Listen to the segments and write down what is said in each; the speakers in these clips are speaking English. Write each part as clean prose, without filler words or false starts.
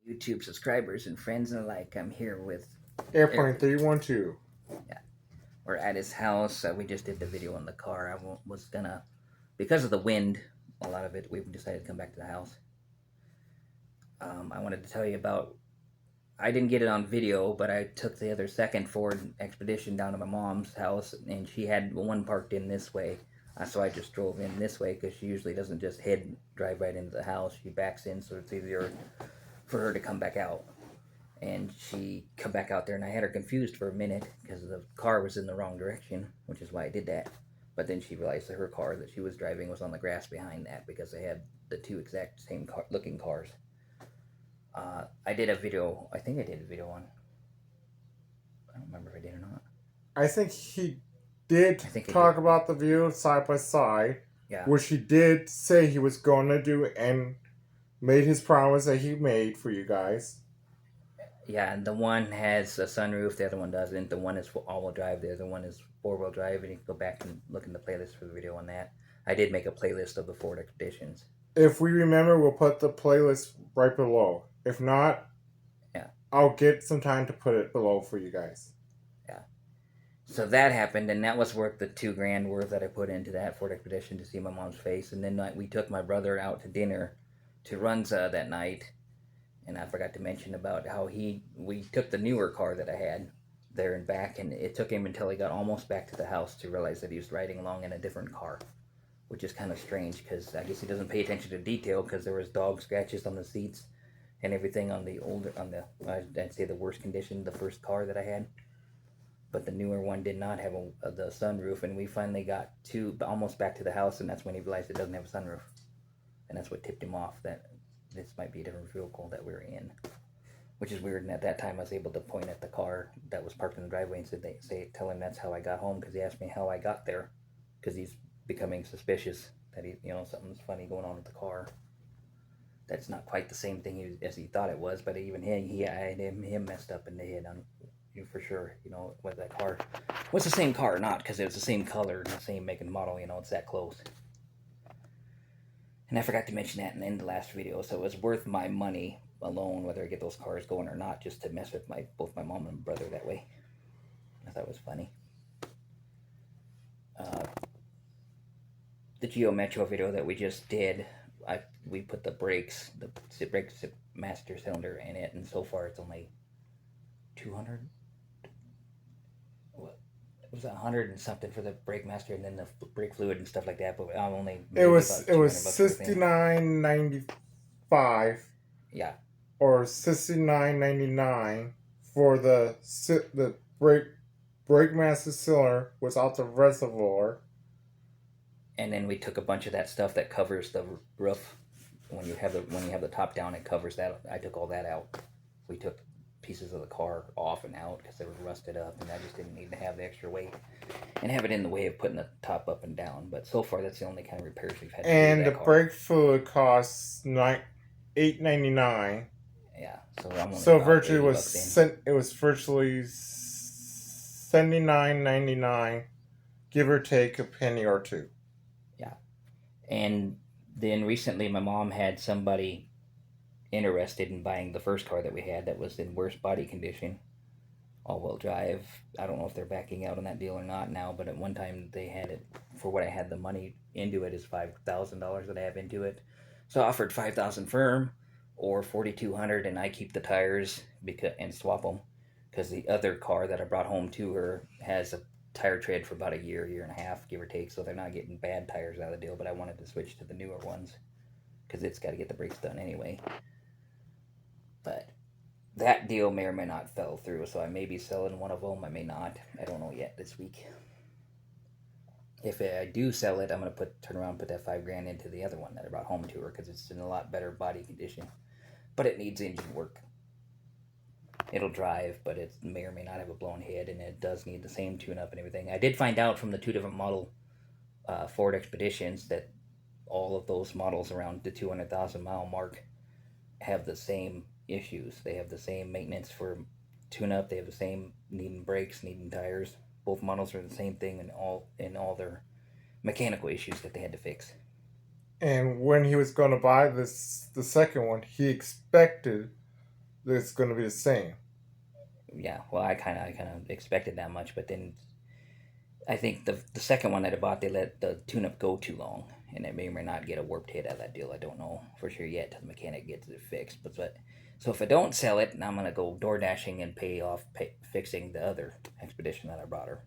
YouTube subscribers and friends and alike. I'm here with Airplane Eric. 312. Yeah, we're at his house. We just did the video in the car. Was gonna, because of the wind, a lot of it, we decided to come back to the house. I wanted to tell you about. I didn't get it on video, but I took the other second Ford Expedition down to my mom's house, and she had one parked in this way. So I just drove in this way because she usually doesn't just drive right into the house. She backs in, so it's easier for her to come back out. And she come back out there, and I had her confused for a minute because the car was in the wrong direction, which is why I did that. But then she realized that her car that she was driving was on the grass behind that because they had the two exact same looking cars. I did a video. I think I did a video on. I don't remember if I did or not. I think he did I think I talk did. about the view side by side, Yeah. which he did say he was going to do and made his promise that he made for you guys. Yeah, and the one has a sunroof, the other one doesn't. The one is all-wheel drive, the other one is four-wheel drive, and you can go back and look in the playlist for the video on that. I did make a playlist of the Ford Expeditions. If we remember, we'll put the playlist right below. If not, Yeah. I'll get some time to put it below for you guys. Yeah. So that happened, and that was worth the $2,000 worth that I put into that Ford Expedition to see my mom's face. And then we took my brother out to dinner to Runza that night, and I forgot to mention about how we took the newer car that I had there and back, and it took him until he got almost back to the house to realize that he was riding along in a different car, which is kind of strange because I guess he doesn't pay attention to detail because there was dog scratches on the seats and everything on I'd say the worst condition, the first car that I had. But the newer one did not have the sunroof, and we finally got almost back to the house, and that's when he realized it doesn't have a sunroof, and that's what tipped him off that this might be a different vehicle that we're in, which is weird. And at that time, I was able to point at the car that was parked in the driveway and tell him that's how I got home because he asked me how I got there because he's becoming suspicious that something's funny going on with the car. That's not quite the same thing as he thought it was, but even I had him messed up in the head on for sure. With that car, what's the same car? Not because it was the same color and the same make and model. It's that close. And I forgot to mention that in the last video. So it was worth my money alone, whether I get those cars going or not, just to mess with both my mom and brother that way. I thought it was funny. The Geo Metro video that we just did, we put the brake master cylinder in it, and so far it's only 200. What? It was 100 and something for the brake master, and then the brake fluid and stuff like that. But I'm only It was about 200 bucks $69.95. Yeah. Or $69.99 for the brake master cylinder without the reservoir. And then we took a bunch of that stuff that covers the roof. When you have the top down, it covers that. I took all that out. We took pieces of the car off and out because they were rusted up, and I just didn't need to have the extra weight and have it in the way of putting the top up and down. But so far, that's the only kind of repairs we've had to do to And that the car. brake fluid costs $8.99. Yeah, so I'm only So about virtually 80 bucks in. it was virtually $79.99, give or take a penny or two. Yeah, and then recently my mom had somebody interested in buying the first car that we had that was in worse body condition, all-wheel drive. I don't know if they're backing out on that deal or not now, but at one time they had it for what I had the money into it is $5,000 that I have into it. So I offered $5,000 firm or $4,200, and I keep the tires and swap them because the other car that I brought home to her has a tire tread for about a year and a half, give or take. So they're not getting bad tires out of the deal. But I wanted to switch to the newer ones because it's got to get the brakes done anyway. But that deal may or may not fell through, so I may be selling one of them. I may not. I don't know yet this week. If I do sell it, I'm gonna turn around and put that $5,000 into the other one that I brought home to her because it's in a lot better body condition, but it needs engine work. It'll drive, but it may or may not have a blown head, and it does need the same tune-up and everything. I did find out from the two different model Ford Expeditions that all of those models around the 200,000 mile mark have the same issues. They have the same maintenance for tune-up. They have the same needing brakes, needing tires. Both models are the same thing in all their mechanical issues that they had to fix. And when he was going to buy the second one, he expected it's going to be the same. Yeah, well, I kind of expected that much, but then I think the second one that I bought, they let the tune-up go too long, and it may or may not get a warped head out of that deal. I don't know for sure yet till the mechanic gets it fixed. But so if I don't sell it, I'm gonna go door dashing and fixing the other Expedition that I brought her.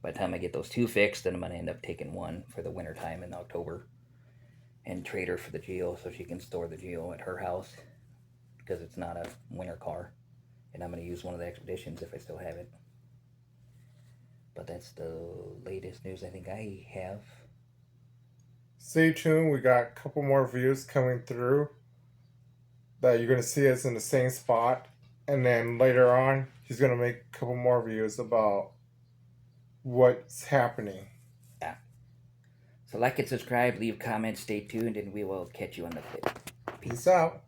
By the time I get those two fixed, then I'm gonna end up taking one for the winter time in October, and trade her for the Geo so she can store the Geo at her house because it's not a winter car, and I'm gonna use one of the Expeditions if I still have it. But that's the latest news I think I have. Stay tuned. We got a couple more views coming through that you're going to see us in the same spot. And then later on, he's going to make a couple more views about what's happening. Yeah. So like and subscribe, leave comments, stay tuned, and we will catch you on the flip. Peace out.